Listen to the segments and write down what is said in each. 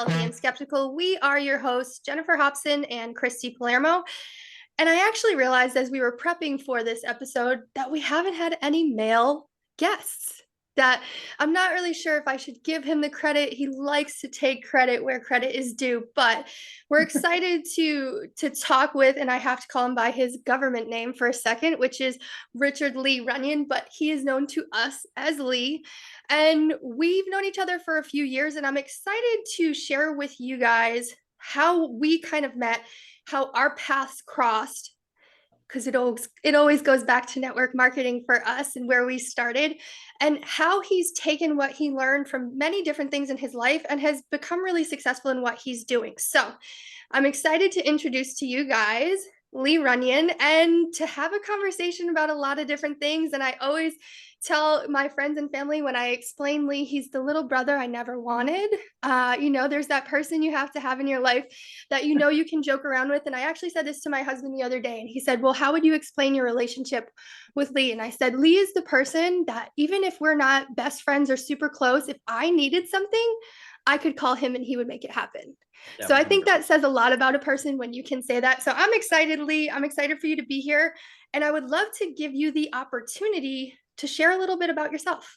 Healthy and Skeptical. We are your hosts, Jennifer Hobson and Christy Palermo. And I actually realized as we were prepping for this episode that we haven't had any male guests. That I'm not really sure if I should give him the credit. He likes to take credit where credit is due, but we're excited to talk with, and I have to call him by his government name for a second, which is Richard Lee Runion, but he is known to us as Lee. And we've known each other for a few years, and I'm excited to share with you guys how we kind of met, how our paths crossed, because it always goes back to network marketing for us and where we started, and how he's taken what he learned from many different things in his life and has become really successful in what he's doing. So I'm excited to introduce to you guys Lee Runion and to have a conversation about a lot of different things. And I always tell my friends and family when I explain Lee, he's the little brother I never wanted. There's that person you have to have in your life that you can joke around with. And I actually said this to my husband the other day, and he said, well, how would you explain your relationship with Lee? And I said, Lee is the person that even if we're not best friends or super close, if I needed something, I could call him and he would make it happen. Yeah, So I think 100%. that says a lot about a person when you can say that. So I'm excited, Lee. I'm excited for you to be here. And I would love to give you the opportunity to share a little bit about yourself.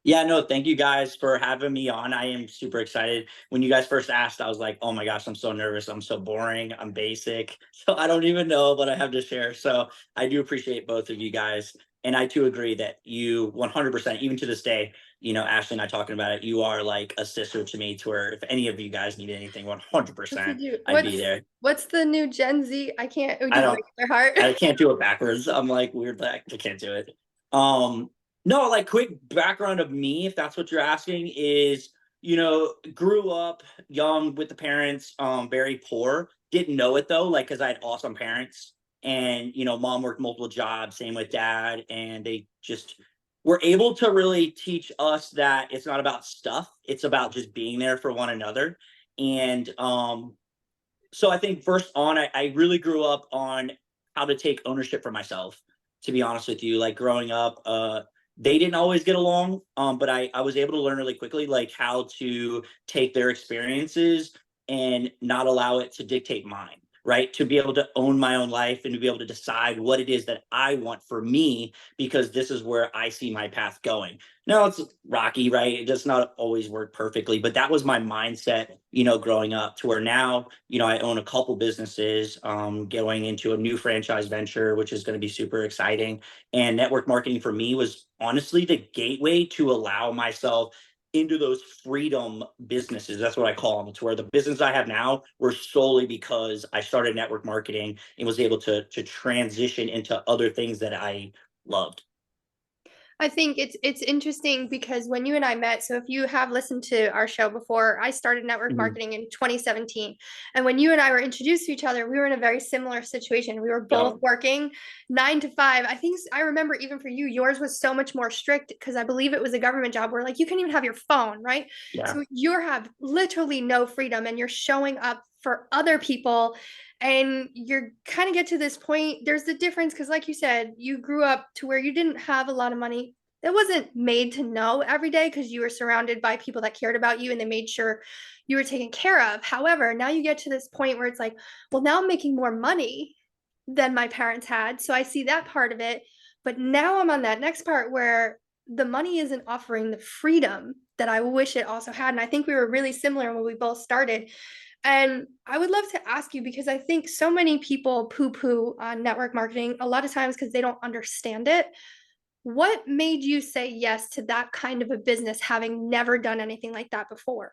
Yeah, no, thank you guys for having me on. I am super excited. When you guys first asked, I was like, oh my gosh, I'm so nervous. I'm so boring. I'm basic. So I don't even know what I have to share. So I do appreciate both of you guys. And I too agree that you 100%, even to this day, Ashley and I talking about it, you are like a sister to me, to where if any of you guys need anything, What's the 100%, new, I'd be there. what's the new Gen Z? I can't do I don't, regular heart. I can't do it backwards. I'm like weird, like I can't do it. No, like quick background of me, if that's what you're asking, is grew up young with the parents, very poor. Didn't know it though, like because I had awesome parents, and mom worked multiple jobs, same with dad, and they just were able to really teach us that it's not about stuff, it's about just being there for one another. And so I think first on, I really grew up on how to take ownership for myself. To be honest with you, like growing up, they didn't always get along, but I was able to learn really quickly, like how to take their experiences and not allow it to dictate mine. Right, to be able to own my own life and to be able to decide what it is that I want for me, because this is where I see my path going. Now it's rocky, right? It does not always work perfectly, but that was my mindset, growing up, to where now, I own a couple businesses, going into a new franchise venture, which is going to be super exciting. And network marketing for me was honestly the gateway to allow myself into those freedom businesses. That's what I call them. It's where the business I have now were solely because I started network marketing and was able to transition into other things that I loved. I think it's interesting because when you and I met, so if you have listened to our show before, I started network Mhm. marketing in 2017. And when you and I were introduced to each other, we were in a very similar situation. We were both Yeah. working 9 to 5. I think I remember even for you, yours was so much more strict because I believe it was a government job where like you couldn't even have your phone, right? Yeah. So you have literally no freedom and you're showing up for other people, and you're kind of get to this point. There's the difference because like you said, you grew up to where you didn't have a lot of money. It wasn't made to know every day because you were surrounded by people that cared about you and they made sure you were taken care of. However, now you get to this point where it's like, well, now I'm making more money than my parents had, so I see that part of it. But now I'm on that next part where the money isn't offering the freedom that I wish it also had. And I think we were really similar when we both started. And I would love to ask you, because I think so many people poo poo on network marketing a lot of times because they don't understand it. What made you say yes to that kind of a business, having never done anything like that before?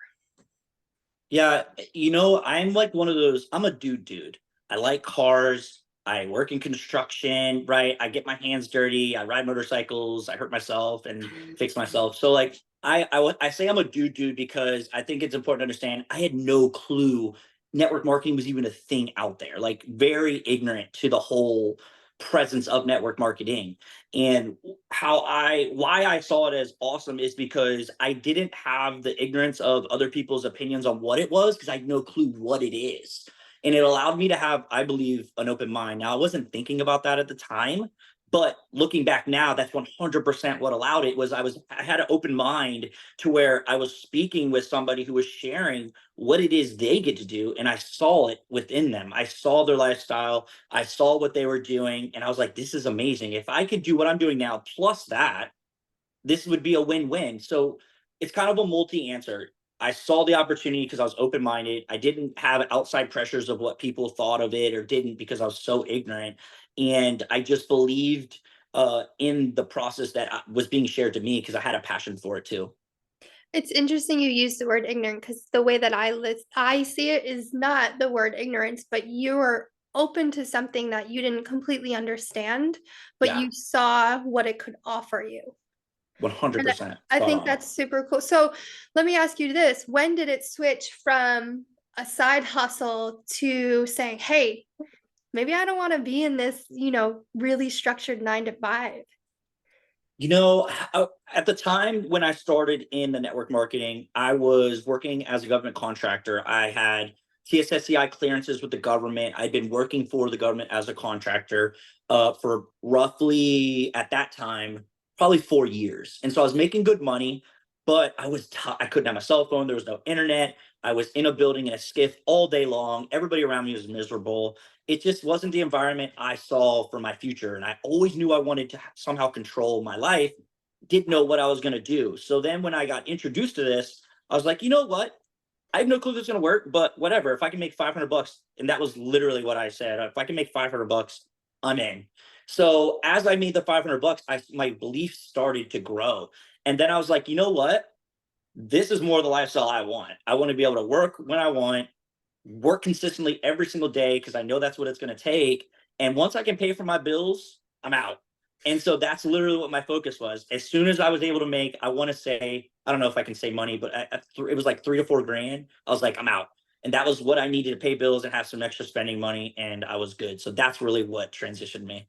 Yeah, I'm like one of those, I'm a dude. I like cars. I work in construction, right? I get my hands dirty. I ride motorcycles. I hurt myself and fix myself. So like I say I'm a dude because I think it's important to understand I had no clue network marketing was even a thing out there. Like very ignorant to the whole presence of network marketing. And why I saw it as awesome is because I didn't have the ignorance of other people's opinions on what it was, because I had no clue what it is. And it allowed me to have, I believe, an open mind. Now I wasn't thinking about that at the time, But looking back now, that's 100% what allowed it. Was I had an open mind to where I was speaking with somebody who was sharing what it is they get to do, and I saw it within them. I saw their lifestyle, I saw what they were doing, and I was like, this is amazing. If I could do what I'm doing now plus that, this would be a win-win. So it's kind of a multi-answer. I saw the opportunity because I was open-minded. I didn't have outside pressures of what people thought of it or didn't, because I was so ignorant. And I just believed in the process that was being shared to me because I had a passion for it too. It's interesting you use the word ignorant because the way that I see it is not the word ignorance, but you're open to something that you didn't completely understand, but Yeah, you saw what it could offer you. And 100% I spot think on. that's super cool. So let me ask you this. When did it switch from a side hustle to saying, hey, maybe I don't want to be in this, really structured 9 to 5? At the time when I started in the network marketing, I was working as a government contractor. I had TSSCI clearances with the government. I'd been working for the government as a contractor for roughly, at that time, probably 4 years. And so I was making good money, but I couldn't have my cell phone. There was no internet. I was in a building in a skiff all day long. Everybody around me was miserable. It just wasn't the environment I saw for my future. And I always knew I wanted to somehow control my life, didn't know what I was going to do. So then when I got introduced to this, I was like, you know what? I have no clue if it's going to work, but whatever. If I can make $500, and that was literally what I said, if I can make $500, I'm in. So as I made the $500, my belief started to grow. And then I was like, you know what? This is more the lifestyle I want. I want to be able to work when I want, work consistently every single day because I know that's what it's going to take. And once I can pay for my bills, I'm out. And so that's literally what my focus was. As soon as I was able to make, I want to say, I don't know if I can say money, but it was like 3 to 4 grand. I was like, I'm out. And that was what I needed to pay bills and have some extra spending money. And I was good. So that's really what transitioned me.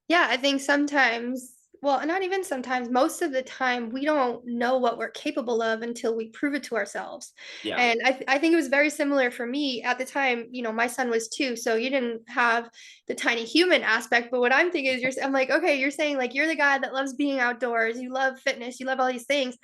Yeah, I think sometimes, well, not even sometimes, most of the time, we don't know what we're capable of until we prove it to ourselves. Yeah. And I think it was very similar for me at the time. My son was 2, so you didn't have the tiny human aspect. But what I'm thinking is, I'm like, okay, you're saying like you're the guy that loves being outdoors, you love fitness, you love all these things.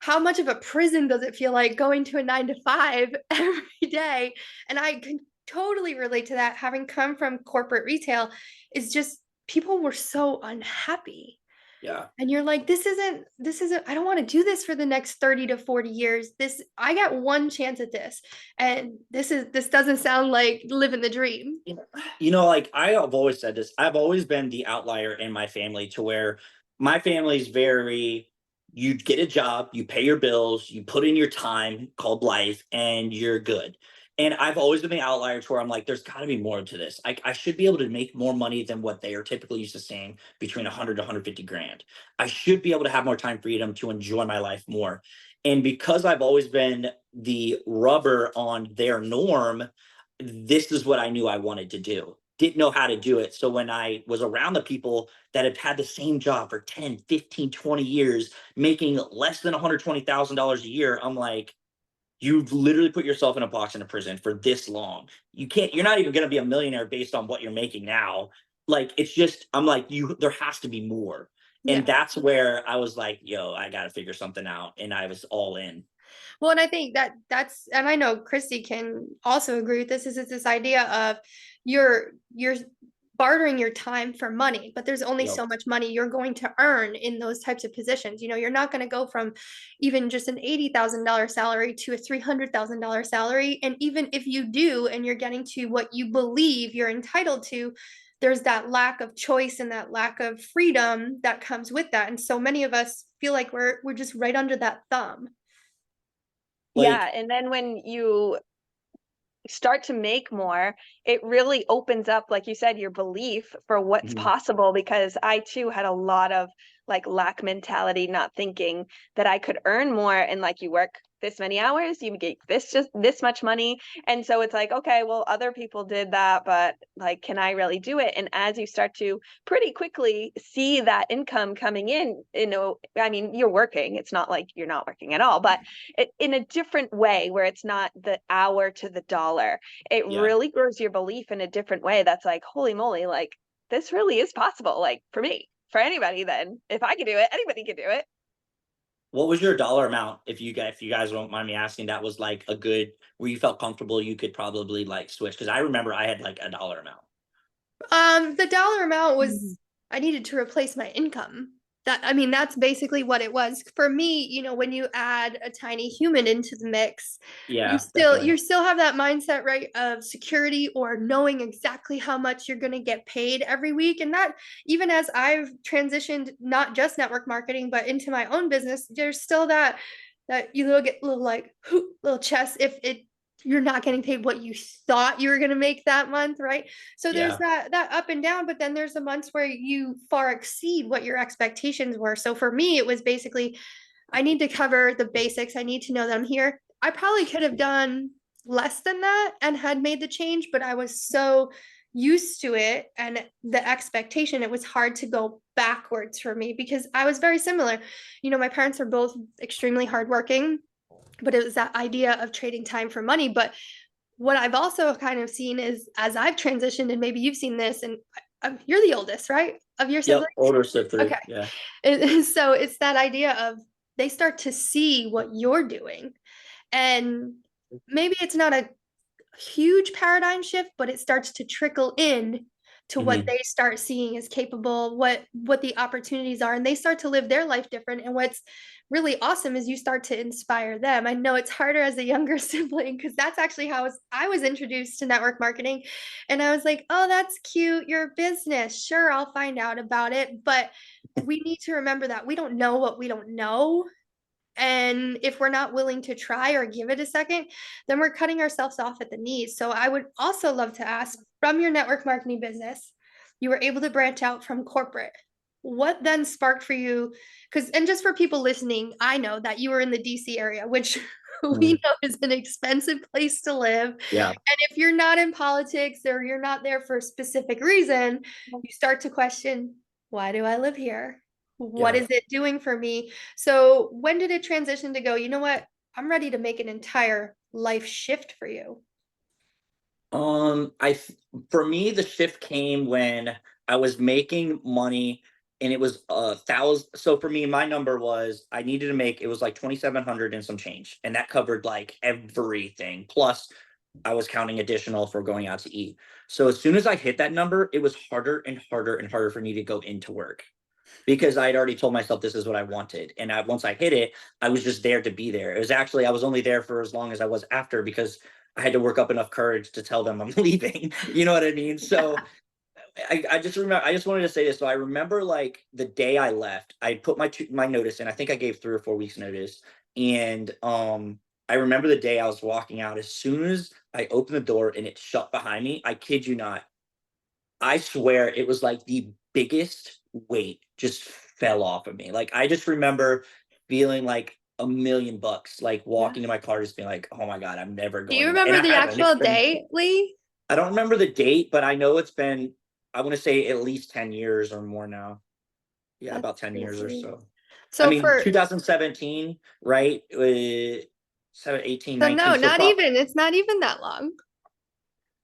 How much of a prison does it feel like going to a 9 to 5 every day? And I can totally relate to that. Having come from corporate retail, is just people were so unhappy. Yeah. And you're like, I don't want to do this for the next 30 to 40 years. I got one chance at this. And this doesn't sound like living the dream. Like I have always said this, I've always been the outlier in my family to where my family's very, you get a job, you pay your bills, you put in your time called life, and you're good. And I've always been the outlier to where I'm like, there's got to be more to this. I should be able to make more money than what they are typically used to seeing, between 100 to 150 grand. I should be able to have more time freedom to enjoy my life more. And because I've always been the rubber on their norm, this is what I knew I wanted to do. Didn't know how to do it. So when I was around the people that have had the same job for 10, 15, 20 years, making less than $120,000 a year, I'm like, you've literally put yourself in a box in a prison for this long. You're not even going to be a millionaire based on what you're making now. Like, it's just, I'm like, there has to be more. And Yeah. that's where I was like, yo, I got to figure something out. And I was all in. Well, and I think and I know Christy can also agree with this, is it's this idea of you're bartering your time for money, but there's only Yep. so much money you're going to earn in those types of positions. You're not going to go from even just an $80,000 salary to a $300,000 salary. And even if you do, and you're getting to what you believe you're entitled to, there's that lack of choice and that lack of freedom that comes with that. And so many of us feel like we're just right under that thumb. Yeah, Like, and then when you start to make more, it really opens up, like you said, your belief for what's mhm, possible. Because I too had a lot of like lack mentality, not thinking that I could earn more. And like, you work this many hours, you get just this much money. And so it's like, okay, well, other people did that, but like, can I really do it? And as you start to pretty quickly see that income coming in, I mean, you're working, it's not like you're not working at all, but in a different way, where it's not the hour to the dollar. It yeah. really grows your belief in a different way. That's like, holy moly, like this really is possible, like for me, for anybody. Then if I can do it, anybody can do it. What was your dollar amount, if you guys won't mind me asking, that was like a good where you felt comfortable you could probably like switch? Because I remember I had like a dollar amount. The dollar amount Mhm. was I needed to replace my income. That I mean, that's basically what it was. For me, when you add a tiny human into the mix, Yeah, definitely. you still have that mindset, right, of security or knowing exactly how much you're going to get paid every week. And that even as I've transitioned not just network marketing, but into my own business, there's still that you little get little like little chest if it you're not getting paid what you thought you were going to make that month, right? So there's Yeah. that up and down, but then there's the months where you far exceed what your expectations were. So for me, it was basically I need to cover the basics. I need to know that I'm here. I probably could have done less than that and had made the change, but I was so used to it and the expectation, it was hard to go backwards for me because I was very similar. My parents are both extremely hardworking, but it was that idea of trading time for money. But what I've also kind of seen is as I've transitioned, and maybe you've seen this, and you're the oldest, right, of your Yep. siblings? Older sibling. Okay. Yeah. So it's that idea of they start to see what you're doing. And maybe it's not a huge paradigm shift, but it starts to trickle in to what Hmm. they start seeing as capable, what the opportunities are, and they start to live their life different. And what's really awesome is you start to inspire them. I know it's harder as a younger sibling because that's actually how I was introduced to network marketing. And I was like, oh, that's cute. Your business. Sure, I'll find out about it. But we need to remember that we don't know what we don't know. And if we're not willing to try or give it a second, then we're cutting ourselves off at the knees. So I would also love to ask from your network marketing business, you were able to branch out from corporate. What then sparked for you? Because, and just for people listening, I know that you were in the DC area, which we Hmm. know is an expensive place to live. Yeah. And if you're not in politics or you're not there for a specific reason, you start to question, why do I live here? What Yeah. is it doing for me? So when did it transition to go, you know what? I'm ready to make an entire life shift for you. For me, the shift came when I was making money and it was a thousand. So for me, my number was I needed to make it was like 2,700 and some change, and that covered like everything. Plus, I was counting additional for going out to eat. So as soon as I hit that number, it was harder and harder and harder for me to go into work because I had already told myself this is what I wanted. And once I hit it, I was just there to be there. It was actually, I was only there for as long as I was after because I had to work up enough courage to tell them I'm leaving. You know what I mean? So I just remember, I just wanted to say this. So I remember like the day I left, I put my notice in. I think I gave 3 or 4 weeks notice. And I remember the day I was walking out. As soon as I opened the door and it shut behind me, I kid you not, I swear it was like the biggest weight just fell off of me. Like I just remember feeling like $1,000,000, like Yeah. walking to my car, just being like, "Oh my god, I'm never Do you going." And remember I the haven't. It's actual been day, Lee? I don't remember the date, but I know it's been. I want to say at least 10 years or more now. Yeah, That's about 10 years or crazy. so. I So mean, for 2017, right? 18, so no, 19. So not even. It's not even that long.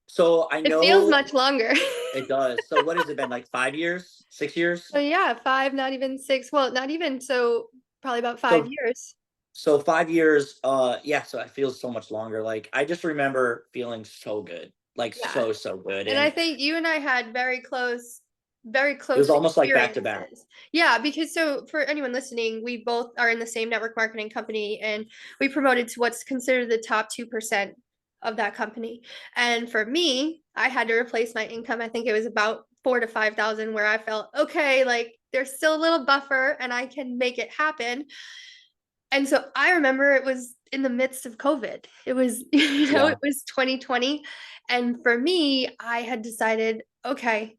so I It feels know much longer. it does. So what has it been like 5 years, 6 years? So yeah, five, not even six. Well, not even so probably about five So years. So 5 years, yeah, so it feels so much longer, like, I just remember feeling so good, like, Yeah. so, so good, And I and think you and I had very it was close almost like back to back. experiences. Yeah, because so for anyone listening, we both are in the same network marketing company and we promoted to what's considered the top 2% of that company. And for me, I had to replace my income. I think it was about 4 to 5 thousand where I felt, okay, like there's still a little buffer and I can make it happen. And so I remember it was in the midst of COVID. It was, Yeah. it was 2020. And for me, I had decided, okay,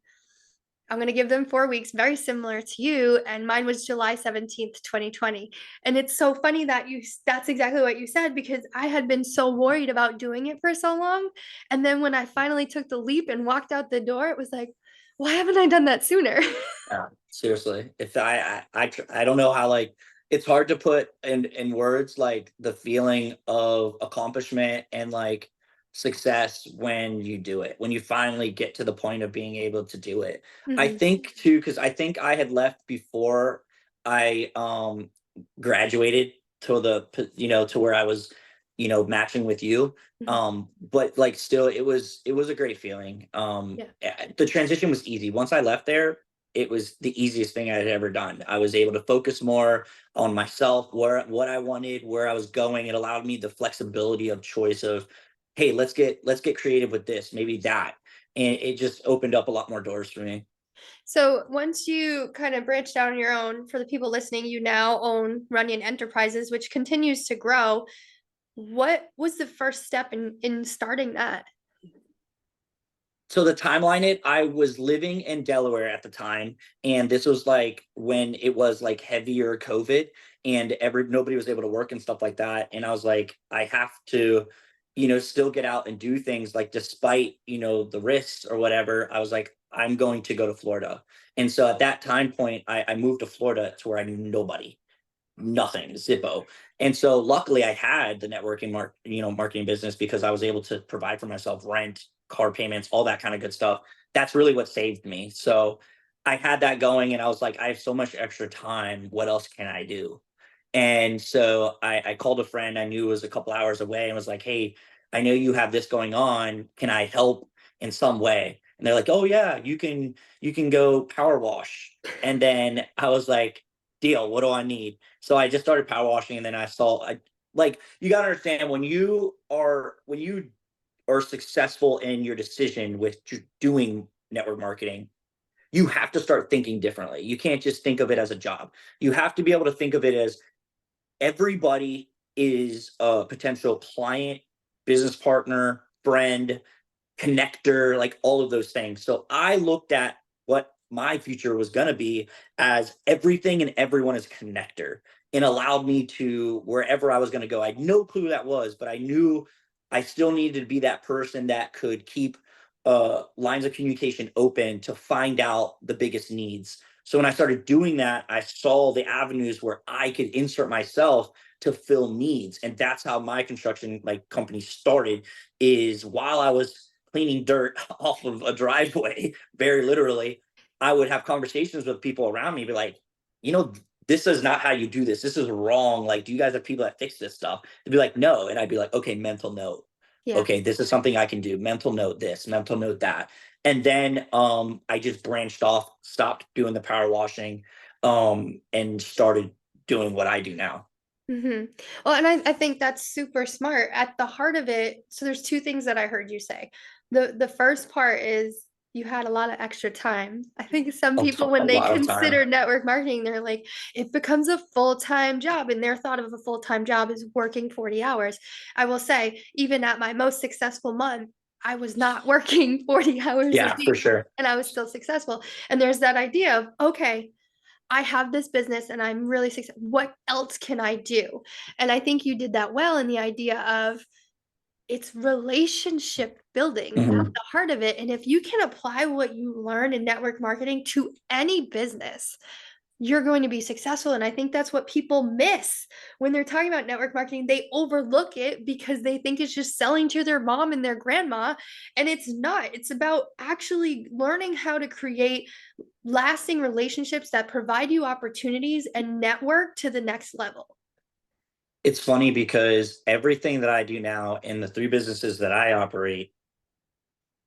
I'm going to give them 4 weeks, very similar to you. And mine was July 17th, 2020. And it's so funny that that's exactly what you said, because I had been so worried about doing it for so long. And then when I finally took the leap and walked out the door, it was like, why haven't I done that sooner? Yeah, seriously, if I don't know how, like it's hard to put in words, like, the feeling of accomplishment and, like, success when you do it, when you finally get to the point of being able to do it. I Mhm. think too, because I think I had left before I graduated to to where I was, matching with you. Mhm. But like still it was a great feeling. Yeah. The transition was easy. Once I left there, it was the easiest thing I had ever done. I was able to focus more on myself, what I wanted, where I was going. It allowed me the flexibility of choice of, hey, let's get creative with this, maybe that. And it just opened up a lot more doors for me. So once you kind of branched out on your own, for the people listening, you now own Runion Enterprises, which continues to grow. What was the first step in starting that? So the timeline, I was living in Delaware at the time, and this was like when it was like heavier COVID, and nobody was able to work and stuff like that. And I was like, I have to, still get out and do things, like despite the risks or whatever. I was like, I'm going to go to Florida. And so at that time point, I moved to Florida to where I knew nobody, nothing, Zippo. And so luckily I had the marketing business, because I was able to provide for myself rent, car payments, all that kind of good stuff. That's really what saved me. So I had that going, and I was like, I have so much extra time. What else can I do? And so I called a friend I knew was a couple hours away and was like, hey, I know you have this going on. Can I help in some way? And they're like, oh yeah, you can go power wash. And then I was like, deal, what do I need? So I just started power washing, and then you gotta understand, when you are successful in your decision with doing network marketing, you have to start thinking differently. You can't just think of it as a job. You have to be able to think of it as everybody is a potential client, business partner, friend, connector, like all of those things. So I looked at what my future was going to be as everything and everyone is connector, and allowed me to wherever I was going to go. I had no clue who that was, but I knew I still needed to be that person that could keep lines of communication open to find out the biggest needs. So when I started doing that, I saw the avenues where I could insert myself to fill needs. And that's how my construction company started, is while I was cleaning dirt off of a driveway, very literally, I would have conversations with people around me, be like, you know, this is not how you do this. This is wrong. Like, do you guys have people that fix this stuff? They'd be like, no. And I'd be like, okay, mental note. Yeah. Okay, this is something I can do. Mental note this, mental note that. And then I just branched off, stopped doing the power washing, and started doing what I do now. Mhm. Well, and I think that's super smart. At the heart of it, so there's two things that I heard you say. The first part is you had a lot of extra time. I think some people, A when they lot of time. consider network marketing, they're like, it becomes a full-time job, and their thought of a full-time job is working 40 hours. I will say, even at my most successful month, I was not working 40 hours a Yeah, for week, sure. and I was still successful. And there's that idea of, okay, I have this business and I'm really successful. What else can I do? And I think you did that well in the idea of it's relationship building at Mhm. the heart of it. And if you can apply what you learn in network marketing to any business, you're going to be successful. And I think that's what people miss when they're talking about network marketing. They overlook it because they think it's just selling to their mom and their grandma. And it's not. It's about actually learning how to create lasting relationships that provide you opportunities and network to the next level. It's funny because everything that I do now in the three businesses that I operate,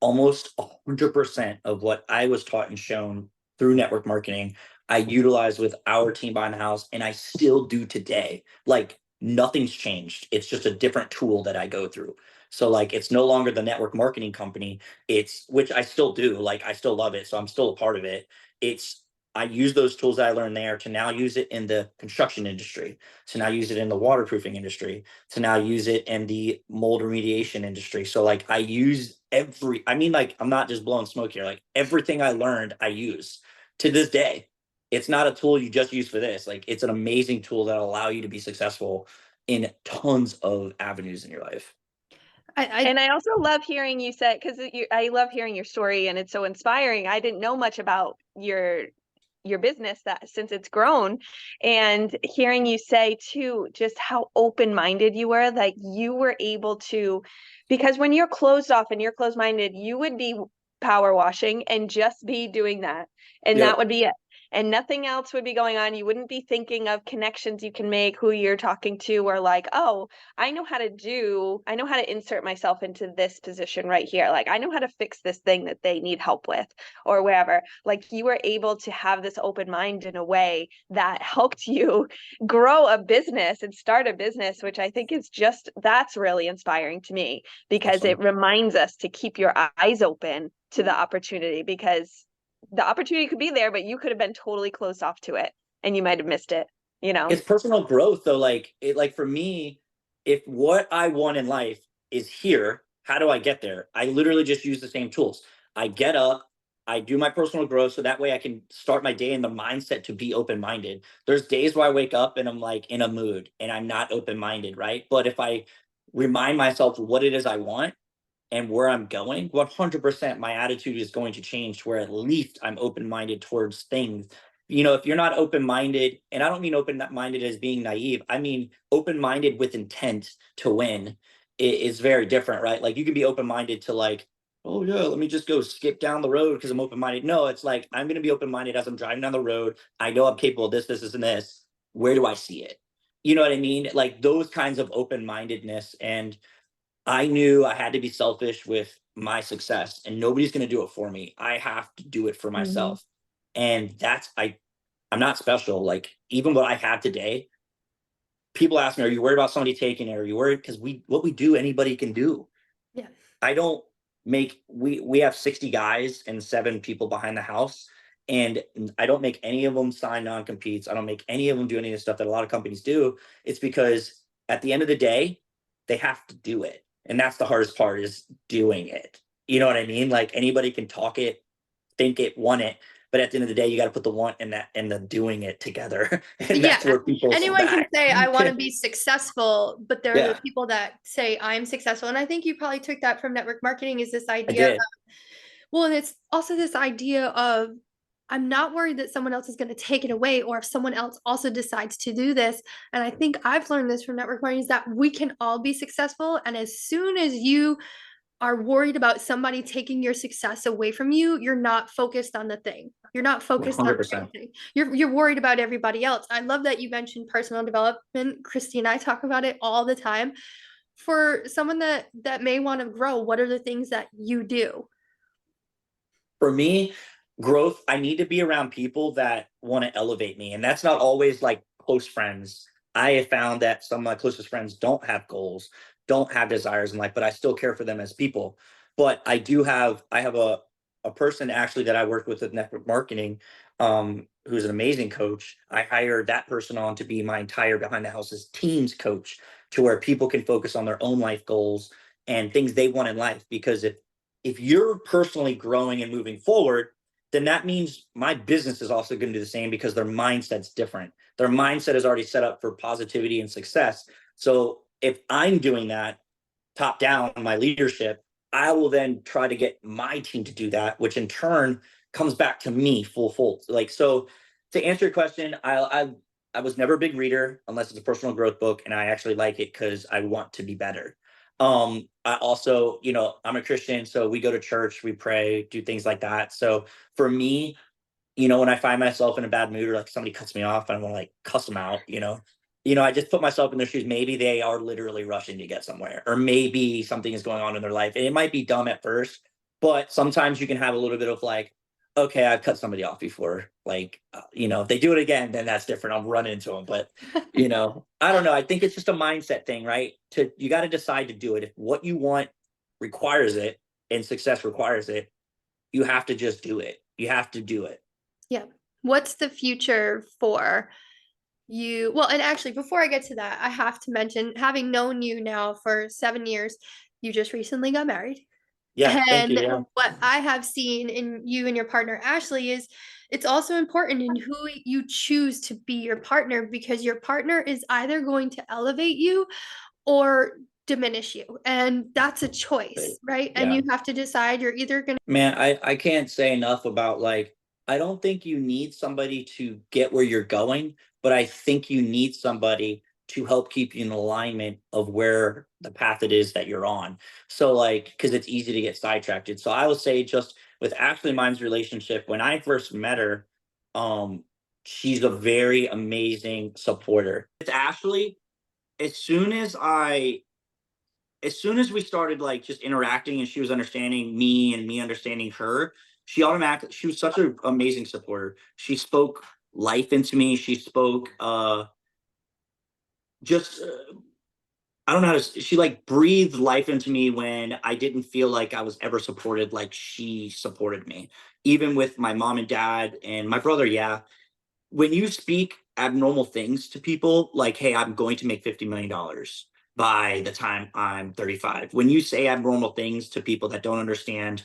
almost 100% of what I was taught and shown through network marketing, I utilize with our team behind the house, and I still do today. Like, nothing's changed. It's just a different tool that I go through. So like, it's no longer the network marketing company. It's, which I still do. Like, I still love it, so I'm still a part of it. It's, I use those tools that I learned there to now use it in the construction industry, to now use it in the waterproofing industry, to now use it in the mold remediation industry. So like, I use I mean, like, I'm not just blowing smoke here. Like, everything I learned, I use to this day. It's not a tool you just use for this. Like, it's an amazing tool that'll allow you to be successful in tons of avenues in your life. I And I also love hearing you say, because I love hearing your story and it's so inspiring. I didn't know much about your business that since it's grown, and hearing you say too just how open-minded you were, like you were able to, because when you're closed off and you're closed-minded, you would be power washing and just be doing that, and Yep. that would be it, and nothing else would be going on. You wouldn't be thinking of connections you can make, who you're talking to, or like, oh, I know how to insert myself into this position right here. Like, I know how to fix this thing that they need help with, or wherever. Like, you were able to have this open mind in a way that helped you grow a business and start a business, which I think is just, that's really inspiring to me, because Awesome. it reminds us to keep your eyes open to the opportunity, because the opportunity could be there, but you could have been totally closed off to it and you might have missed it, you know? It's personal growth though. Like for me, if what I want in life is here, how do I get there? I literally just use the same tools. I get up, I do my personal growth so that way I can start my day in the mindset to be open-minded. There's days where I wake up and I'm like in a mood and I'm not open-minded, right? But if I remind myself what it is I want and where I'm going, 100% my attitude is going to change to where at least I'm open-minded towards things. If you're not open-minded, and I don't mean open-minded as being naive, I mean open-minded with intent to win is very different, right? Like you can be open-minded to like, oh yeah, let me just go skip down the road because I'm open-minded. No, it's like I'm gonna be open-minded as I'm driving down the road. I know I'm capable of this, and this. Where do I see it? You know what I mean? Like those kinds of open-mindedness. And I knew I had to be selfish with my success and nobody's going to do it for me. I have to do it for Mhm. myself. And I'm not special. Like even what I have today, people ask me, are you worried about somebody taking it? Are you worried? Because what we do, anybody can do. Yeah. I don't make we have 60 guys and 7 people behind the house. And I don't make any of them sign non-competes. I don't make any of them do any of the stuff that a lot of companies do. It's because at the end of the day, they have to do it. And that's the hardest part is doing it. You know what I mean? Like anybody can talk it, think it, want it, but at the end of the day, you got to put the want and that and the doing it together. And Yeah. that's where people fall Anyone can back. say, I want to be successful, but there are the Yeah, people that say, I'm successful. And I think you probably took that from network marketing is this I idea. did. Well, and it's also this idea of, I'm not worried that someone else is going to take it away, or if someone else also decides to do this. And I think I've learned this from network marketing is that we can all be successful. And as soon as you are worried about somebody taking your success away from you, you're not focused on the thing. You're not focused on the right 100%. thing. You're worried about everybody else. I love that you mentioned personal development. Christy and I talk about it all the time. For someone that may want to grow, what are the things that you do? For me, growth, I need to be around people that want to elevate me. And that's not always like close friends. I have found that some of my closest friends don't have goals, don't have desires in life, but I still care for them as people. But I have a person actually that I work with network marketing, who's an amazing coach. I hired that person on to be my entire behind the houses teams coach to where people can focus on their own life goals and things they want in life. Because if you're personally growing and moving forward, then that means my business is also going to do the same because their mindset's different. Their mindset is already set up for positivity and success. So if I'm doing that top down, my leadership, I will then try to get my team to do that, which in turn comes back to me full. Like, so to answer your question, I was never a big reader unless it's a personal growth book, and I actually like it because I want to be better. I also, I'm a Christian, so we go to church, we pray, do things like that. So for me, when I find myself in a bad mood or like somebody cuts me off, I want to like cuss them out, I just put myself in their shoes. Maybe they are literally rushing to get somewhere, or maybe something is going on in their life. And it might be dumb at first, but sometimes you can have a little bit of like, okay, I've cut somebody off before. Like, if they do it again, then that's different. I'm running into them. But, I don't know. I think it's just a mindset thing, right? You got to decide to do it. If what you want requires it and success requires it, you have to just do it. You have to do it. Yeah. What's the future for you? Well, and actually, before I get to that, I have to mention, having known you now for 7 years, you just recently got married. Yeah. Thank you. And Yeah. what I have seen in you and your partner, Ashley, is it's also important in who you choose to be your partner, because your partner is either going to elevate you or diminish you. And that's a choice, right? And Yeah. you have to decide you're either going to. Man, I can't say enough about like I don't think you need somebody to get where you're going, but I think you need somebody to help keep you in alignment of where the path it is that you're on. So like, because it's easy to get sidetracked. So I will say just with Ashley and mine's relationship, when I first met her, um, she's a very amazing supporter. With Ashley, as soon as I as soon as we started like just interacting and she was understanding me and me understanding her, she was such an amazing supporter. She spoke life into me. She spoke just I don't know how to she like breathed life into me when I didn't feel like I was ever supported like she supported me. Even with my mom and dad and my brother, yeah, when you speak abnormal things to people, like, hey, I'm going to make $50 million by the time I'm 35. When you say abnormal things to people that don't understand,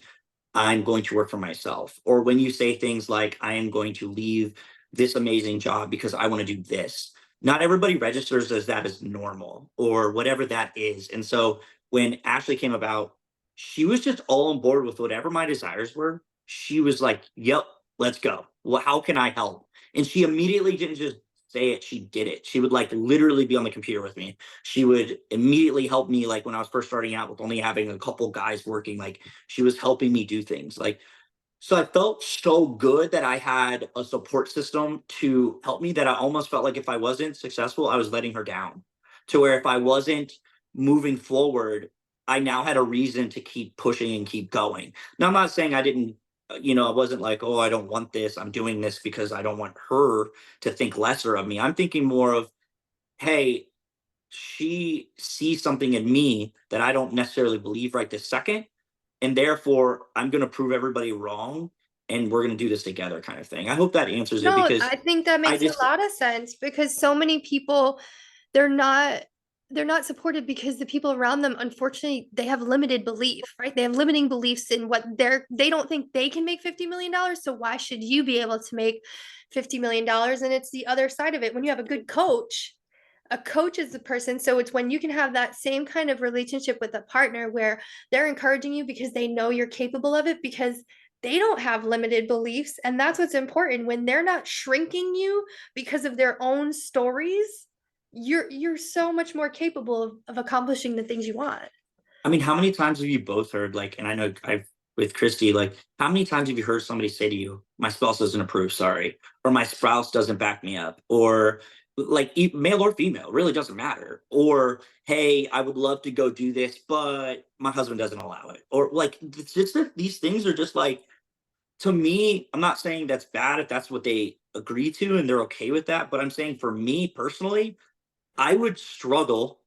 I'm going to work for myself. Or when you say things like, I am going to leave this amazing job because I want to do this. Not everybody registers as that as normal or whatever that is. And so when Ashley came about, she was just all on board with whatever my desires were. She was like, yep, let's go. Well, how can I help? And she immediately didn't just say it, she did it. She would like literally be on the computer with me. She would immediately help me, like when I was first starting out with only having a couple guys working, like she was helping me do things. Like, so I felt so good that I had a support system to help me that I almost felt like if I wasn't successful, I was letting her down. To where if I wasn't moving forward, I now had a reason to keep pushing and keep going. Now, I'm not saying I didn't, I wasn't like, oh, I don't want this. I'm doing this because I don't want her to think lesser of me. I'm thinking more of, hey, she sees something in me that I don't necessarily believe right this second. And therefore, I'm going to prove everybody wrong and we're going to do this together kind of thing. I hope that answers it No, because I think that I makes a just, lot of sense because so many people, they're not they're not supported because the people around them, unfortunately, they have limited belief, right? They have limiting beliefs in what they don't think they can make $50 million. So why should you be able to make $50 million? And it's the other side of it. When you have a coach is the person. So it's when you can have that same kind of relationship with a partner where they're encouraging you because they know you're capable of it because they don't have limited beliefs. And that's what's important when they're not shrinking you because of their own stories. You're so much more capable of accomplishing the things you want. I mean, how many times have you both heard, like, and I know I've with Christy, like, how many times have you heard somebody say to you, my spouse doesn't approve, sorry, or my spouse doesn't back me up, or like male or female, really doesn't matter, or hey, I would love to go do this, but my husband doesn't allow it, or like, it's just that these things are just like, to me, I'm not saying that's bad if that's what they agree to and they're okay with that, but I'm saying for me personally, I would struggle,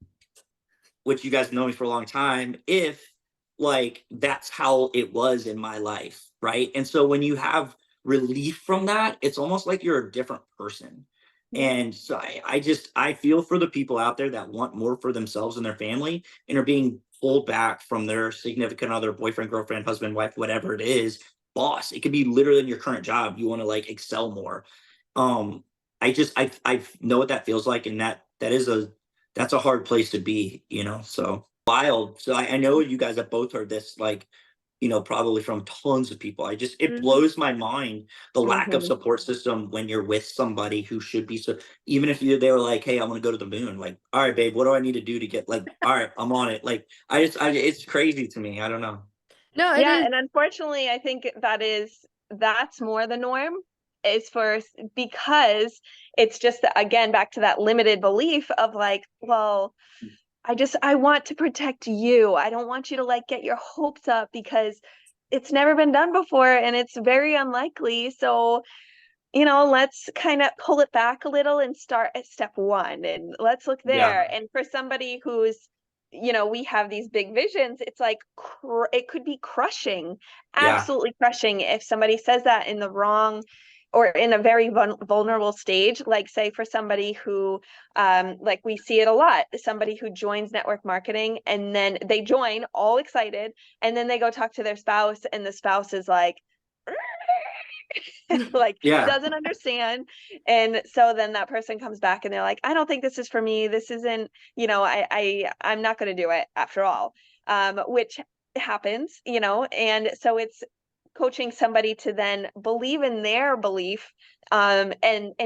which you guys know me for a long time, if like that's how it was in my life, right? And so when you have relief from that, it's almost like you're a different person. Yeah. And so I feel for the people out there that want more for themselves and their family and are being pulled back from their significant other, boyfriend, girlfriend, husband, wife, whatever it is, boss. It could be literally in your current job. You want to like excel more. Um, I know what that feels like, and that's a hard place to be, so wild. So I know you guys have both heard this, like, probably from tons of people. It Mhm. blows my mind the lack of Mhm. support system when you're with somebody who should be. So even if they were like, hey, I want to go to the moon, like, all right, babe, what do I need to do to get, like, all right, I'm on it. Like, it's crazy to me. I don't know. No, it Yeah, is. and unfortunately, I think that's more the norm is because it's just again back to that limited belief of like, well, I want to protect you. I don't want you to like get your hopes up because it's never been done before and it's very unlikely. So let's kind of pull it back a little and start at step one and let's look Yeah. there. And for somebody who's, we have these big visions, it's like it could be crushing, Yeah. absolutely crushing if somebody says that in the wrong or in a very vulnerable stage, like say for somebody who like we see it a lot, somebody who joins network marketing and then they join all excited and then they go talk to their spouse and the spouse is like like Yeah. doesn't understand, and so then that person comes back and they're like, I don't think this is for me, this isn't, I'm not going to do it after all, which happens, and so it's coaching somebody to then believe in their belief, and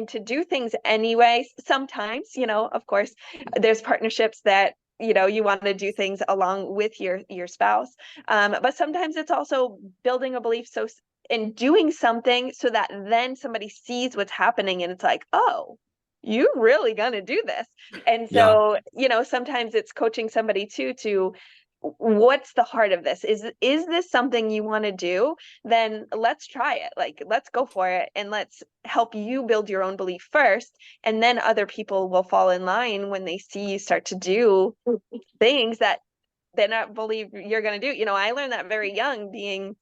to do things anyway. Sometimes, of course, there's partnerships that you want to do things along with your spouse, but sometimes it's also building a belief in doing something so that then somebody sees what's happening and it's like, oh, you're really gonna do this. And Yeah. so, sometimes it's coaching somebody too to, what's the heart of this? Is this something you want to do? Then let's try it. Like, let's go for it, and let's help you build your own belief first, and then other people will fall in line when they see you start to do things that they not believe you're going to do. I learned that very young, being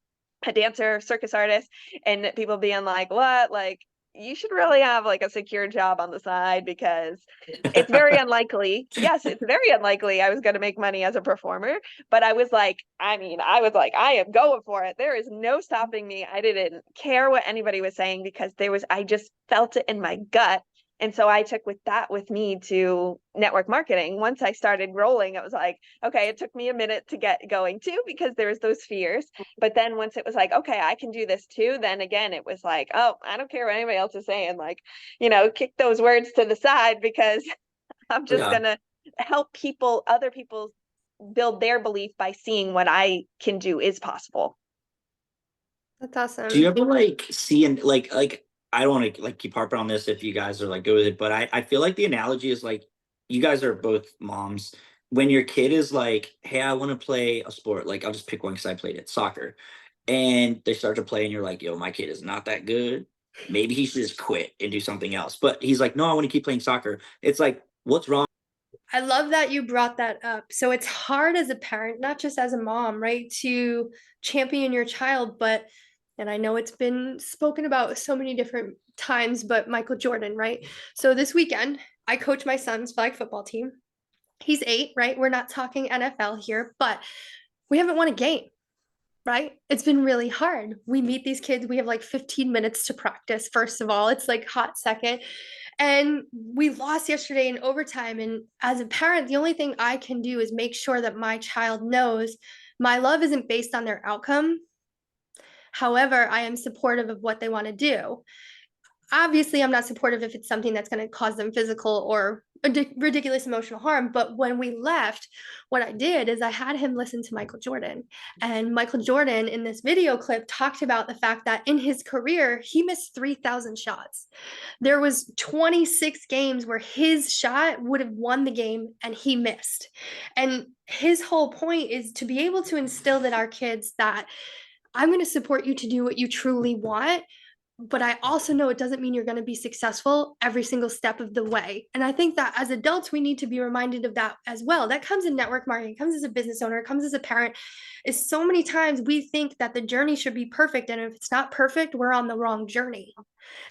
a dancer, circus artist, and people being like, what? Like, you should really have like a secure job on the side, because it's very unlikely. Yes, it's very unlikely I was going to make money as a performer. But I was like, I am going for it. There is no stopping me. I didn't care what anybody was saying, because I just felt it in my gut. And so I took with me to network marketing. Once I started rolling, it was like, okay, it took me a minute to get going too, because there was those fears. But then once it was like, okay, I can do this too, then again, it was like, oh, I don't care what anybody else is saying. Like, kick those words to the side, because I'm just going to help other people build their belief by seeing what I can do is possible. That's awesome. Do you ever see, and I don't want to keep harping on this if you guys are good with it, but I feel like the analogy is you guys are both moms. When your kid is like, hey, I want to play a sport, I'll just pick one because I played it, soccer, and they start to play, and you're like, yo, my kid is not that good. Maybe he should just quit and do something else. But he's like, no, I want to keep playing soccer. It's like, what's wrong? I love that you brought that up. So it's hard as a parent, not just as a mom, right, to champion your child, and I know it's been spoken about so many different times, but Michael Jordan, right? So this weekend, I coach my son's flag football team. He's 8, right? We're not talking NFL here, but we haven't won a game, right? It's been really hard. We meet these kids, we have 15 minutes to practice. First of all, it's hot second. And we lost yesterday in overtime. And as a parent, the only thing I can do is make sure that my child knows my love isn't based on their outcome. However, I am supportive of what they want to do. Obviously, I'm not supportive if it's something that's going to cause them physical or ridiculous emotional harm. But when we left, what I did is I had him listen to Michael Jordan. And Michael Jordan in this video clip talked about the fact that in his career, he missed 3,000 shots. There was 26 games where his shot would have won the game and he missed. And his whole point is to be able to instill in our kids that I'm going to support you to do what you truly want, but I also know it doesn't mean you're going to be successful every single step of the way. And I think that as adults, we need to be reminded of that as well. That comes in network marketing, it comes as a business owner, it comes as a parent. Is so many times we think that the journey should be perfect. And if it's not perfect, we're on the wrong journey.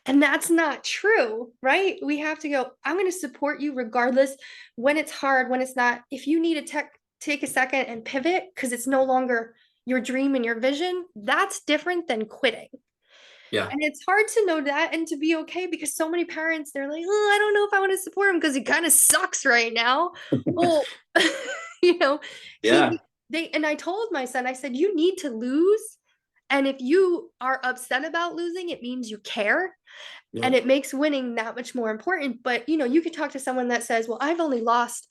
And that's not true, right? We have to go, I'm going to support you regardless when it's hard, when it's not. If you need to take a second and pivot because it's no longer your dream and your vision, that's different than quitting. Yeah. And it's hard to know that and to be okay, because so many parents, they're like, oh, I don't know if I want to support him because he kind of sucks right now. Well, Yeah. and I told my son, I said, you need to lose. And if you are upset about losing, it means you care. Yeah. And it makes winning that much more important. But, you could talk to someone that says, well, I've only lost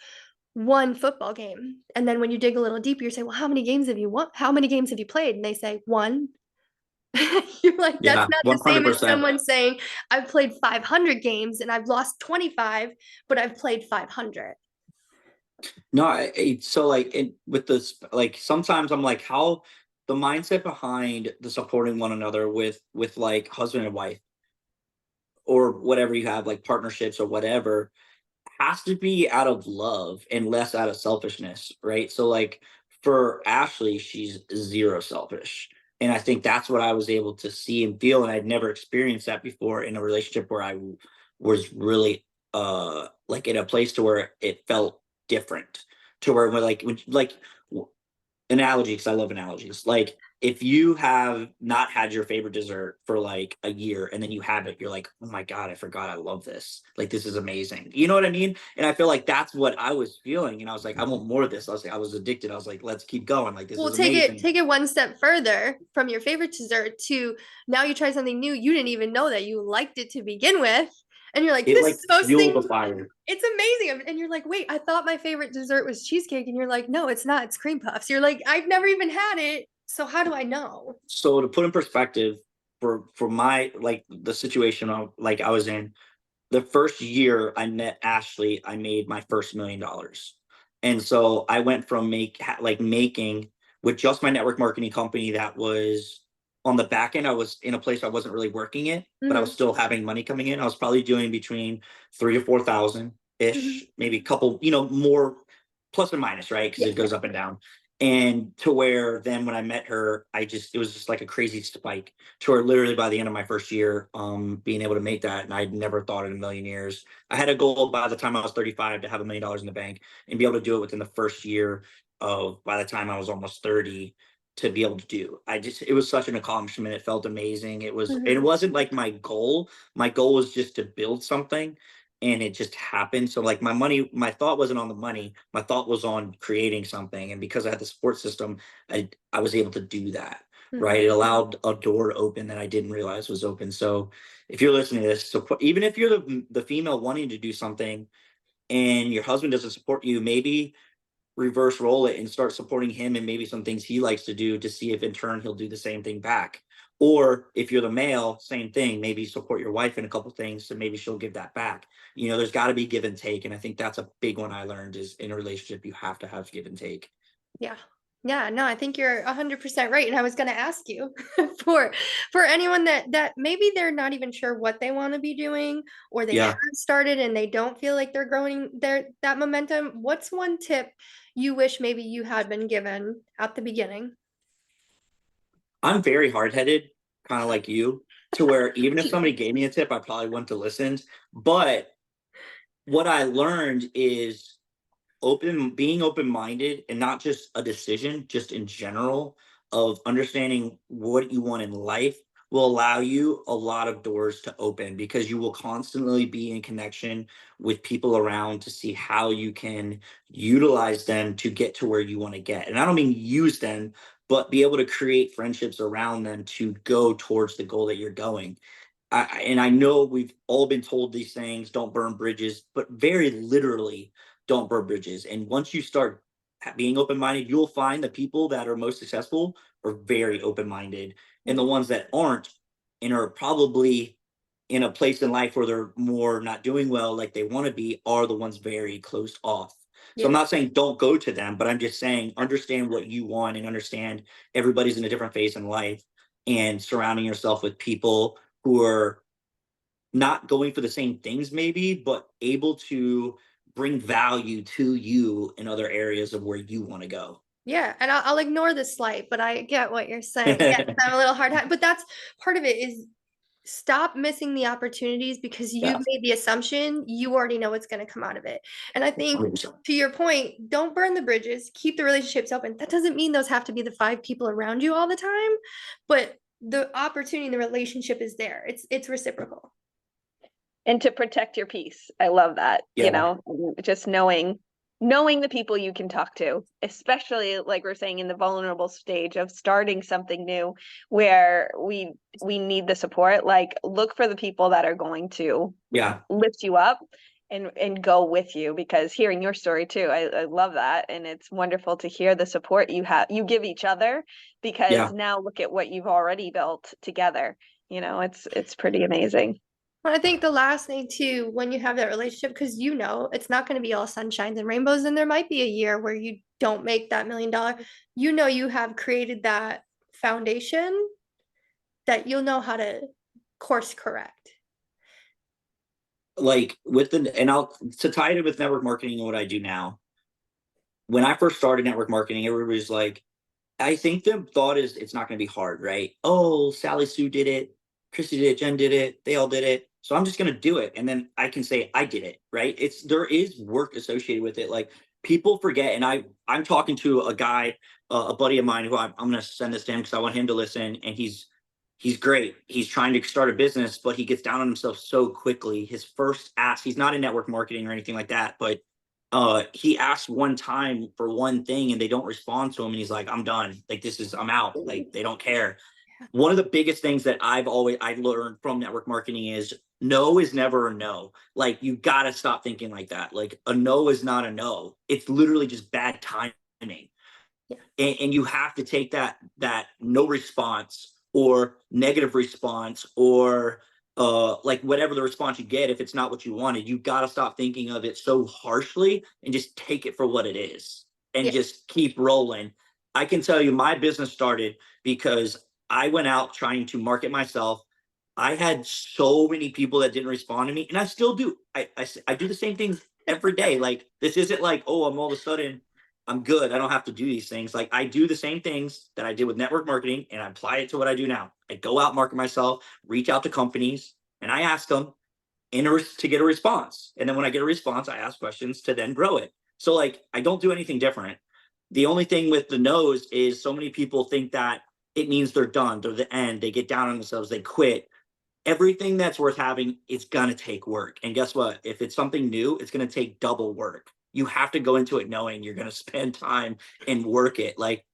one football game. And then when you dig a little deeper, you say, well, how many games have you won? How many games have you played? And they say, one. You're like, that's Yeah, not the same as 100%. someone saying, I've played 500 games and I've lost 25, but I've played 500. No, so with this, sometimes I'm like, how the mindset behind the supporting one another with husband and wife or whatever you have, partnerships or whatever, has to be out of love and less out of selfishness, right? So for Ashley, she's zero selfish. And I think that's what I was able to see and feel. And I'd never experienced that before in a relationship where I was really in a place to where it felt different, to where when analogy, because I love analogies. Like if you have not had your favorite dessert for like a year and then you have it, you're like, oh my God, I forgot I love this. Like this is amazing. You know what I mean? And I feel like that's what I was feeling. And I was like, I want more of this. I was like, I was addicted. I was like, let's keep going. Like this Well, is amazing. take it one step further from your favorite dessert to now you try something new. You didn't even know that you liked it to begin with. And you're like, It this like is so fueled the sting. fire. It's amazing. And you're like, wait, I thought my favorite dessert was cheesecake. And you're like, no, it's not. It's cream puffs. You're like, I've never even had it. So how do I know? So to put in perspective for my like the situation like I was in, the first year I met Ashley, I made my first $1 million. And so I went from making with just my network marketing company that was on the back end. I was in a place I wasn't really working it, but I was Mhm, still having money coming in. I was probably doing between 3 to 4 thousand ish, mhm. maybe a couple, more plus and minus, right? Because Yeah, it yeah. goes up and down. And to where then when I met her, it was just like a crazy spike to where literally by the end of my first year, being able to make that, and I'd never thought in a million years. I had a goal by the time I was 35 to have $1 million in the bank and be able to do it within the first year of by the time I was almost 30 to be able to do. It was such an accomplishment. It felt amazing. It Mhm, wasn't like my goal. My goal was just to build something and it just happened. So like my thought wasn't on the money. My thought was on creating something. And because I had the support system, I was able to do that. mhm. Right. It allowed a door to open that I didn't realize was open. So if you're listening to this, so even if you're the female wanting to do something and your husband doesn't support you, maybe reverse role it and start supporting him and maybe some things he likes to do to see if in turn he'll do the same thing back. Or if you're the male, same thing, maybe support your wife in a couple things so maybe she'll give that back. There's got to be give and take. And I think that's a big one I learned is in a relationship, you have to have give and take. Yeah. Yeah, no, I think you're 100% right. And I was going to ask you for anyone that maybe they're not even sure what they want to be doing or they have Yeah. started and they don't feel like they're growing that momentum. What's one tip you wish maybe you had been given at the beginning? I'm very hard headed, kind of like you, to where even if somebody gave me a tip, I probably wouldn't have listened. But what I learned is being open minded and not just a decision, just in general, of understanding what you want in life will allow you a lot of doors to open because you will constantly be in connection with people around to see how you can utilize them to get to where you want to get. And I don't mean use them, but be able to create friendships around them to go towards the goal that you're going. And I know we've all been told these things, don't burn bridges, but very literally, don't burn bridges. And once you start being open minded, you'll find the people that are most successful are very open minded, and the Mhm. ones that aren't and are probably in a place in life where they're more not doing well like they want to be are the ones very closed off. So I'm Yeah. not saying don't go to them, but I'm just saying understand what you want and understand everybody's in a different phase in life and surrounding yourself with people who are not going for the same things maybe, but able to bring value to you in other areas of where you want to go. Yeah, and I'll ignore the slight, but I get what you're saying. Yes, I'm a little hard, but that's part of it is stop missing the opportunities because you've Yeah, made the assumption you already know what's going to come out of it. And I think 100%. to your point, don't burn the bridges, keep the relationships open. That doesn't mean those have to be the 5 people around you all the time, but the opportunity, the relationship is there. It's reciprocal. And to protect your peace. I love that, Yeah, just knowing the people you can talk to, especially like we're saying in the vulnerable stage of starting something new where we need the support. Like look for the people that are going to yeah, lift you up and go with you, because hearing your story too, I love that. And it's wonderful to hear the support you give each other, because yeah. now look at what you've already built together. It's pretty amazing. Well, I think the last thing too, when you have that relationship, because it's not going to be all sunshines and rainbows, and there might be a year where you don't make that $1 million. You have created that foundation that you'll know how to course correct. Like and I'll to tie it in with network marketing and what I do now. When I first started network marketing, everybody's like, I think the thought is it's not going to be hard, right? Oh, Sally Sue did it, Christy did it, Jen did it, they all did it. So I'm just going to do it. And then I can say I did it, right? There is work associated with it. Like people forget. And I'm talking to a guy, a buddy of mine who I'm going to send this to him because I want him to listen. And he's great. He's trying to start a business, but he gets down on himself so quickly. His first ask, he's not in network marketing or anything like that, but he asked one time for one thing and they don't respond to him. And he's like, I'm done. Like, I'm out. Like, they don't care. One of the biggest things that I've learned from network marketing is no is never a no. Like, you got to stop thinking like that. Like, a no is not a no. It's literally just bad timing. Yeah. And you have to take that no response or negative response or like whatever the response you get, if it's not what you wanted, you got to stop thinking of it so harshly and just take it for what it is and Yeah. just keep rolling. I can tell you my business started because I went out trying to market myself. I had so many people that didn't respond to me, and I still do. I do the same things every day. Like, this isn't like, oh, I'm all of a sudden I'm good. I don't have to do these things. Like, I do the same things that I did with network marketing and I apply it to what I do now. I go out, market myself, reach out to companies, and I ask them to get a response. And then when I get a response, I ask questions to then grow it. So like, I don't do anything different. The only thing with the no's is so many people think that it means they're done, they're the end, they get down on themselves, they quit. Everything that's worth having, it's gonna take work. And guess what? If it's something new, it's gonna take double work. You have to go into it knowing you're gonna spend time and work it. Like,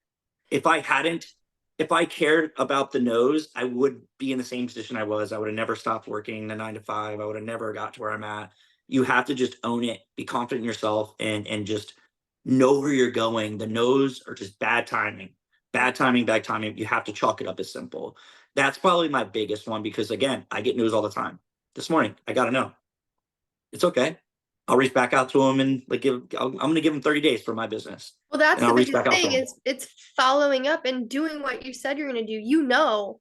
if I hadn't, if I cared about the no's, I would be in the same position I was. I would have never stopped working the 9 to 5. I would have never got to where I'm at. You have to just own it, be confident in yourself, and just know where you're going. The no's are just bad timing, bad timing, bad timing. You have to chalk it up as simple. That's probably my biggest one because again, I get news all the time. This morning, I got to know. It's okay. I'll reach back out to them and like I'm going to give them 30 days for my business. Well, that's And the I'll reach biggest back out to thing them. is it's following up and doing what you said you're going to do. You know,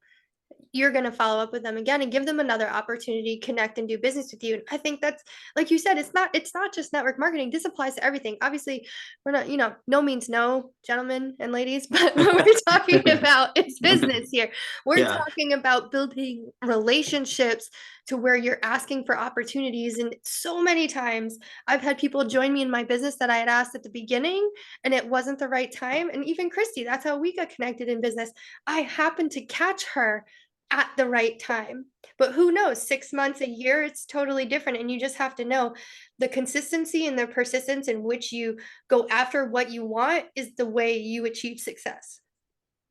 you're going to follow up with them again and give them another opportunity, connect and do business with you. And I think that's, like you said, it's not just network marketing. This applies to everything. Obviously, we're not, no means no, gentlemen and ladies, but what we're talking about is business here. We're Yeah. talking about building relationships to where you're asking for opportunities. And so many times I've had people join me in my business that I had asked at the beginning and it wasn't the right time. And even Christy, that's how we got connected in business. I happened to catch her at the right time. But who knows, 6 months, a year, it's totally different. And you just have to know the consistency and the persistence in which you go after what you want is the way you achieve success.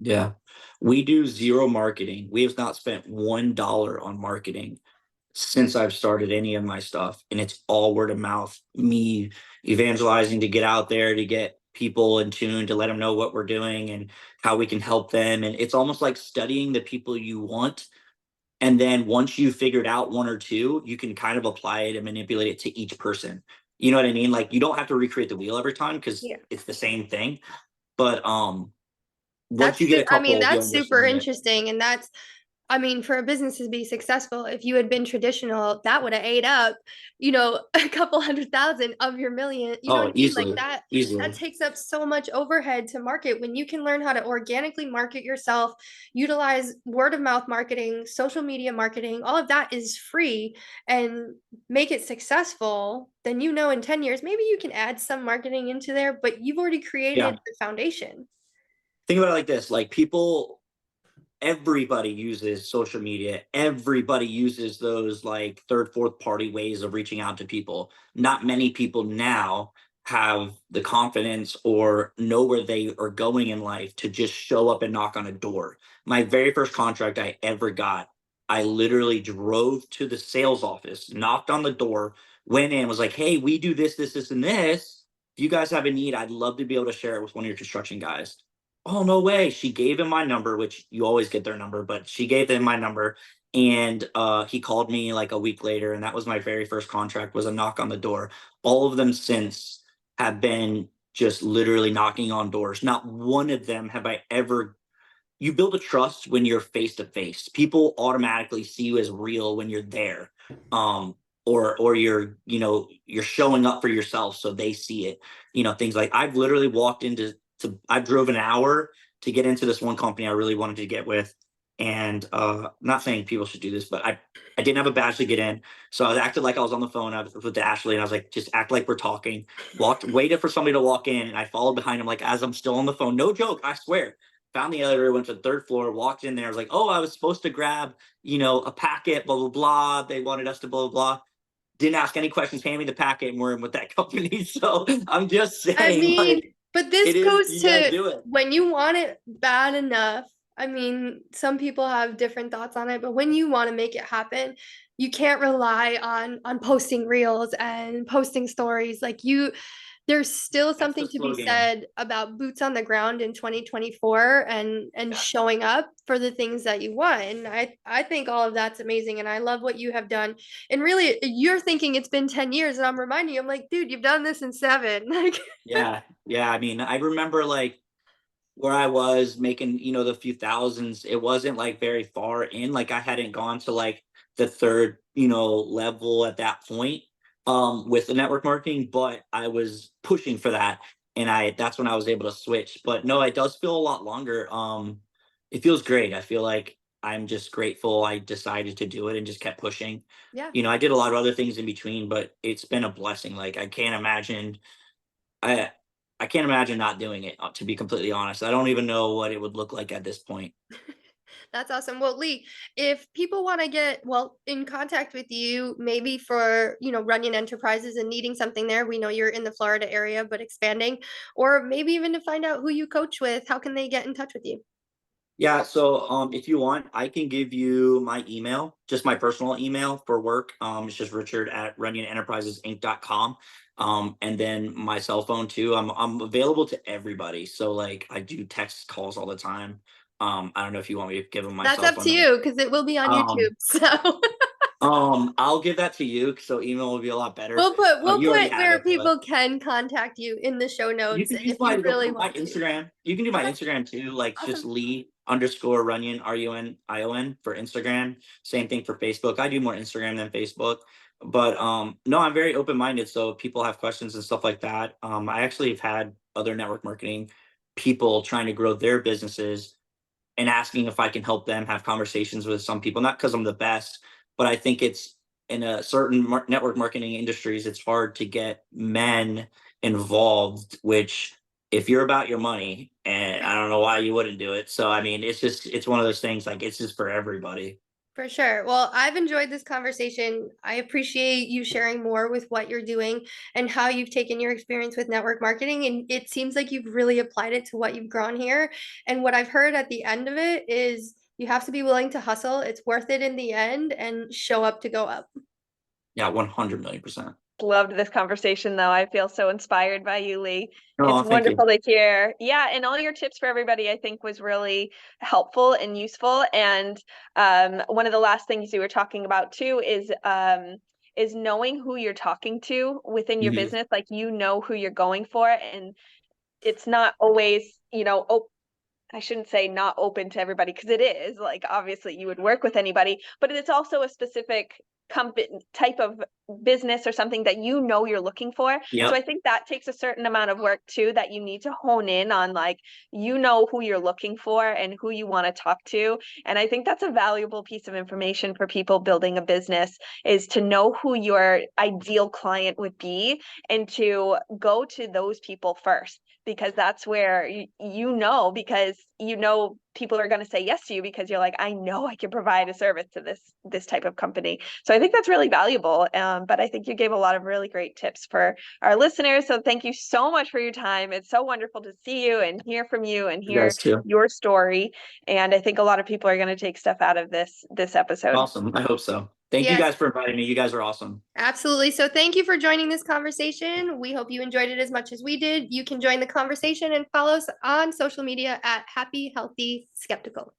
Yeah. We do zero marketing. We have not spent $1 on marketing since I've started any of my stuff. And it's all word of mouth, me evangelizing to get out there, to get people in tune, to let them know what we're doing and how we can help them. And it's almost like studying the people you want. And then once you figured out one or two, you can kind of apply it and manipulate it to each person. You know what I mean? Like, you don't have to recreate the wheel every time because Yeah. it's the same thing. But once That's, you get a I mean, couple, you'll that's super understand it. interesting. And that's, I mean, for a business to be successful, if you had been traditional, that would have ate up, a couple 100,000 of your million. You know what Oh, I mean? Like easily, that easily. takes up so much overhead to market when you can learn how to organically market yourself, utilize word of mouth marketing, social media marketing, all of that is free and make it successful. Then, in 10 years, maybe you can add some marketing into there, but you've already created Yeah. the foundation. Think about it like this, like people, everybody uses social media. Everybody uses those like third, fourth party ways of reaching out to people. Not many people now have the confidence or know where they are going in life to just show up and knock on a door. My very first contract I ever got, I literally drove to the sales office, knocked on the door, went in, was like, hey, we do this, this, this, and this. If you guys have a need, I'd love to be able to share it with one of your construction guys. Oh, no way. She gave him my number, which you always get their number, but she gave him my number. And he called me like a week later, and that was my very first contract, was a knock on the door. All of them since have been just literally knocking on doors. Not one of them have I ever. You build a trust when you're face to face. People automatically see you as real when you're there. Um, or you're showing up for yourself so they see it. Things like I've literally walked into I've drove an hour to get into this one company I really wanted to get with. And not saying people should do this, but I didn't have a badge to get in. So I acted like I was on the phone with Ashley, and I was like, just act like we're talking. Waited for somebody to walk in, and I followed behind him like as I'm still on the phone. No joke, I swear. Found the elevator, went to the third floor, walked in there. I was like, oh, I was supposed to grab, a packet, blah blah blah. They wanted us to blah blah blah. Didn't ask any questions, hand me the packet, and we're in with that company. So I'm just I saying, mean, like, but this it is, goes you gotta to do it. when you want it bad enough. I mean, some people have different thoughts on it, but when you want to make it happen, you can't rely on posting reels and posting stories. Like there's still That's the something to be slogan. said about boots on the ground in 2024 and Yeah. showing up for the things that you want. And I think all of that's amazing, and I love what you have done. And really, you're thinking it's been 10 years, and I'm reminding you, I'm like, dude, you've done this in 7. Like, Yeah. Yeah. I mean, I remember like where I was making, the few thousands, it wasn't like very far in. Like I hadn't gone to like the third, level at that point with the network marketing, but I was pushing for that. And that's when I was able to switch. But no, it does feel a lot longer. It feels great. I feel like I'm just grateful I decided to do it and just kept pushing. yeah. I did a lot of other things in between, but it's been a blessing. Like I I can't imagine not doing it, to be completely honest. I don't even know what it would look like at this point. That's awesome. Well, Lee, if people want to get in contact with you, maybe for Runyon Enterprises and needing something there, we know you're in the Florida area, but expanding, or maybe even to find out who you coach with, how can they get in touch with you? Yeah, so if you want, I can give you my email, just my personal email for work. It's just Richard at RunionEnterprisesInc.com. And then my cell phone too. I'm available to everybody. So like I do text calls all the time. I don't know if you want me to give them my That's cell up phone to number. you because it will be on YouTube. Um, So I'll give that to you, so email will be a lot better. we'll You already put have where it, but people can contact you in the show you notes, can and use if you really my want to. Instagram. You can do my Okay, Instagram too, like just awesome. Lee underscore Runion RUNION for Instagram. Same thing for Facebook. I do more Instagram than Facebook. But no, I'm very open minded. So if people have questions and stuff like that. I actually have had other network marketing people trying to grow their businesses and asking if I can help them have conversations with some people, not because I'm the best, but I think it's in a certain network marketing industries, it's hard to get men involved, which if you're about your money, and I don't know why you wouldn't do it. So, I mean, it's one of those things like it's just for everybody. For sure. Well, I've enjoyed this conversation. I appreciate you sharing more with what you're doing and how you've taken your experience with network marketing. And it seems like you've really applied it to what you've grown here. And what I've heard at the end of it is you have to be willing to hustle. It's worth it in the end and show up to go up. Yeah, 100 million%. Loved this conversation though. I feel so inspired by you, Lee. It's Oh, thank you. wonderful to hear. Yeah, and all your tips for everybody I think was really helpful and useful. And one of the last things you were talking about too is knowing who you're talking to within your Mhm. business. Like who you're going for, and it's not always, I shouldn't say not open to everybody because it is. Like obviously you would work with anybody, but it's also a specific type of business or something that you're looking for. So Yep. I think that takes a certain amount of work too, that you need to hone in on, like who you're looking for and who you want to talk to. And I think that's a valuable piece of information for people building a business, is to know who your ideal client would be and to go to those people first, because that's where because people are going to say yes to you because you're like, I know I can provide a service to this type of company. So I think that's really valuable. But I think you gave a lot of really great tips for our listeners. So thank you so much for your time. It's so wonderful to see you and hear from you and You hear guys too. your story. And I think a lot of people are going to take stuff out of this episode. Awesome. I hope so. Thank you Yes, guys for inviting me. You guys are awesome. absolutely. So thank you for joining this conversation. We hope you enjoyed it as much as we did. You can join the conversation and follow us on social media at Happy Healthy Skeptical.